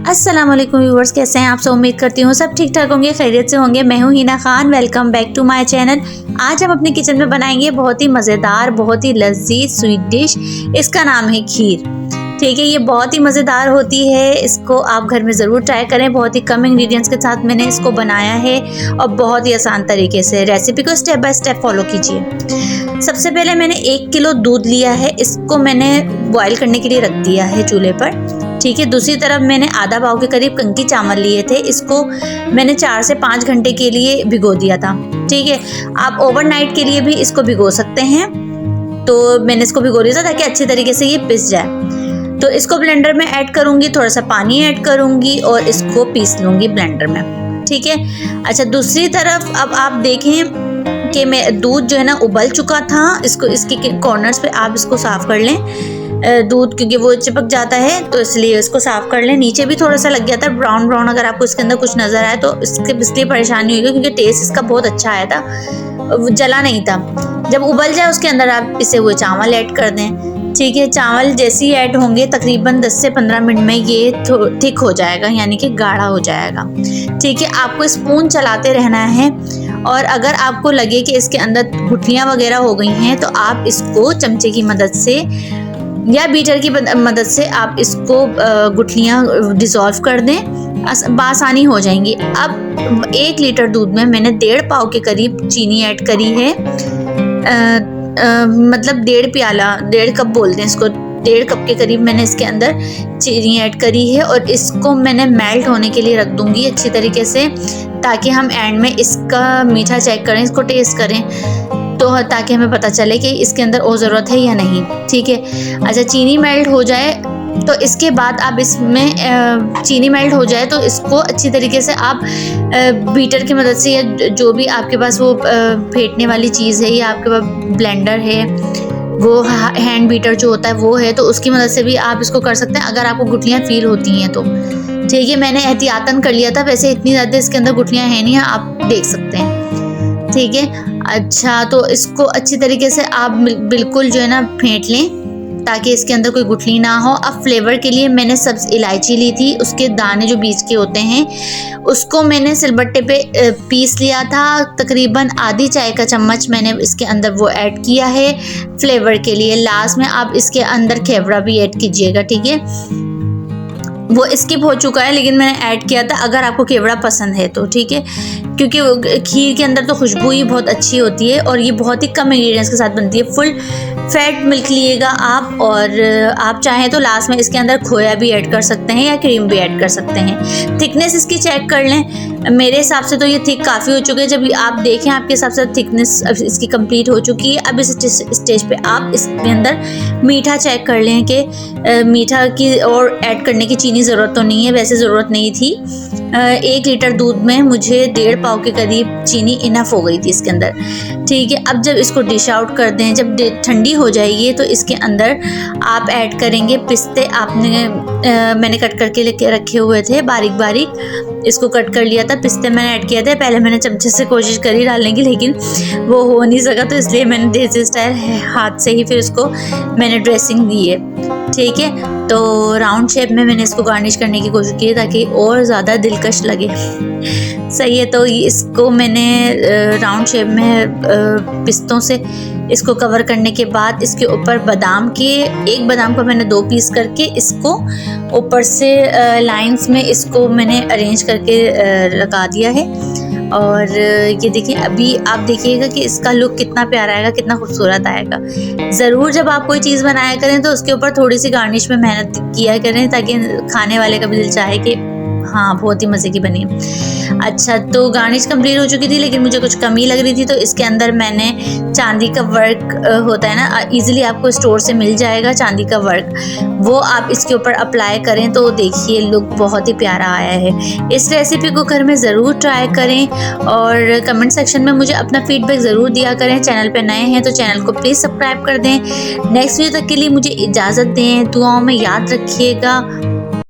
अस्सलाम वालेकुम व्यूअर्स, कैसे हैं आप सब। उम्मीद करती हूँ सब ठीक ठाक होंगे, खैरियत से होंगे। मैं हूँ Hina Khan, welcome back to my channel. आज हम अपने किचन में बनाएंगे बहुत ही मज़ेदार, बहुत ही लजीज स्वीट डिश। इसका नाम है खीर। ठीक है, ये बहुत ही मज़ेदार होती है। इसको आप घर में ज़रूर ट्राई करें। बहुत ही कम इंग्रेडिएंट्स के साथ मैंने इसको बनाया है और बहुत ही आसान तरीके से। रेसिपी को स्टेप बाय स्टेप फॉलो कीजिए। सबसे पहले मैंने 1 किलो दूध लिया है, इसको मैंने बॉईल करने के लिए रख दिया है चूल्हे पर। ठीक है, दूसरी तरफ मैंने आधा पाव के करीब कंकी चावल लिए थे, इसको मैंने 4 से 5 घंटे के लिए भिगो दिया था। ठीक है, आप ओवरनाइट के लिए भी इसको भिगो सकते हैं। तो मैंने इसको भिगो दिया था ताकि अच्छे तरीके से ये पिस जाए। तो इसको ब्लेंडर में ऐड करूँगी, थोड़ा सा पानी ऐड करूँगी और इसको पीस लूँगी ब्लेंडर में। ठीक है, अच्छा दूसरी तरफ अब आप देखें कि मैं दूध जो है ना उबल चुका था। इसको इसके कॉर्नर्स पे आप इसको साफ़ कर लें दूध, क्योंकि वो चिपक जाता है, तो इसलिए इसको साफ़ कर लें। नीचे भी थोड़ा सा लग गया था ब्राउन ब्राउन, अगर आपको इसके अंदर कुछ नज़र आए तो इसलिए परेशानी होगी, क्योंकि टेस्ट इसका बहुत अच्छा आया था, जला नहीं था। जब उबल जाए उसके अंदर आप पिसे हुए चावल ऐड कर दें। ठीक है, चावल जैसे ही ऐड होंगे तकरीबन 10 से 15 मिनट में ये थिक हो जाएगा, यानी कि गाढ़ा हो जाएगा। ठीक है, आपको स्पून चलाते रहना है और अगर आपको लगे कि इसके अंदर गुठलियाँ वगैरह हो गई हैं तो आप इसको चमचे की मदद से या बीटर की मदद से आप इसको गुठलियाँ डिसॉल्व कर दें, आसानी हो जाएंगी। अब 1 लीटर दूध में मैंने 1.5 पाव के करीब चीनी ऐड करी है। मतलब 1.5 प्याला, 1.5 कप बोलते हैं इसको, 1.5 कप के करीब मैंने इसके अंदर चीनी ऐड करी है और इसको मैंने मेल्ट होने के लिए रख दूंगी अच्छी तरीके से, ताकि हम एंड में इसका मीठा चेक करें, इसको टेस्ट करें, तो ताकि हमें पता चले कि इसके अंदर और ज़रूरत है या नहीं। ठीक है, अच्छा चीनी मेल्ट हो जाए तो इसके बाद आप इसमें चीनी मेल्ट हो जाए तो इसको अच्छी तरीके से आप बीटर की मदद से, या जो भी आपके पास वो फेंटने वाली चीज़ है, या आपके पास ब्लेंडर है, वो हैंड बीटर जो होता है वो है, तो उसकी मदद से भी आप इसको कर सकते हैं अगर आपको गुठलियाँ फील होती हैं तो। ठीक है, मैंने एहतियातन कर लिया था, वैसे इतनी ज़्यादा इसके अंदर गुठलियाँ हैं नहीं, आप देख सकते हैं। ठीक है, अच्छा तो इसको अच्छी तरीके से आप बिल्कुल जो है ना फेंट लें ताकि इसके अंदर कोई गुठली ना हो। अब फ्लेवर के लिए मैंने सब्ज़ इलायची ली थी, उसके दाने जो बीच के होते हैं उसको मैंने सिलबट्टे पे पीस लिया था। तकरीबन आधी चाय का चम्मच मैंने इसके अंदर वो ऐड किया है फ्लेवर के लिए। लास्ट में आप इसके अंदर खेवड़ा भी ऐड कीजिएगा। ठीक है, वो स्किप हो चुका है लेकिन मैंने ऐड किया था, अगर आपको केवड़ा पसंद है तो। ठीक है, क्योंकि खीर के अंदर तो खुशबू ही बहुत अच्छी होती है और ये बहुत ही कम इंग्रेडिएंट्स के साथ बनती है। फुल फैट मिल्क लिएगा आप, और आप चाहें तो लास्ट में इसके अंदर खोया भी ऐड कर सकते हैं या क्रीम भी ऐड कर सकते हैं। थिकनेस इसकी चेक कर लें, मेरे हिसाब से तो ये थिक काफ़ी हो चुके हैं। जब आप देखें आपके हिसाब से थिकनेस इसकी कंप्लीट हो चुकी है, अब इस स्टेज पे आप इसके अंदर मीठा चेक कर लें कि मीठा की और ऐड करने की चीनी ज़रूरत तो नहीं है, वैसे ज़रूरत नहीं थी। 1 लीटर दूध में मुझे 1.5 पाव के करीब चीनी इनफ हो गई थी इसके अंदर। ठीक है, अब जब इसको डिश आउट कर दें, जब ठंडी हो जाएगी तो इसके अंदर आप ऐड करेंगे पिस्ते। मैंने कट करके लेके रखे हुए थे, बारीक बारीक इसको कट कर लिया था। पिस्ते मैंने ऐड किया था, पहले मैंने चमचे से कोशिश करी डालने की लेकिन वो हो नहीं सका, तो इसलिए मैंने देसी स्टाइल हाथ से ही फिर इसको मैंने ड्रेसिंग दी है। ठीक है, तो राउंड शेप में मैंने इसको गार्निश करने की कोशिश की ताकि और ज़्यादा दिलकश लगे। सही है, तो इसको मैंने राउंड शेप में पिस्तों से इसको कवर करने के बाद इसके ऊपर बादाम के, 1 बादाम को मैंने 2 पीस करके इसको ऊपर से लाइंस में इसको मैंने अरेंज करके लगा दिया है। और ये देखिए, अभी आप देखिएगा कि इसका लुक कितना प्यारा आएगा, कितना खूबसूरत आएगा। ज़रूर जब आप कोई चीज़ बनाया करें तो उसके ऊपर थोड़ी सी गार्निश में मेहनत किया करें, ताकि खाने वाले का भी दिल चाहे कि हाँ बहुत ही मज़े की बनी। अच्छा, तो गार्निश कंप्लीट हो चुकी थी लेकिन मुझे कुछ कमी लग रही थी, तो इसके अंदर मैंने चांदी का वर्क होता है ना, इजीली आपको स्टोर से मिल जाएगा चांदी का वर्क, वो आप इसके ऊपर अप्लाई करें तो देखिए लुक बहुत ही प्यारा आया है। इस रेसिपी को घर में ज़रूर ट्राई करें और कमेंट सेक्शन में मुझे अपना फीडबैक ज़रूर दिया करें। चैनल पर नए हैं तो चैनल को प्लीज़ सब्सक्राइब कर दें। नेक्स्ट वीडियो तक के लिए मुझे इजाज़त दें, दुआओं में याद रखिएगा।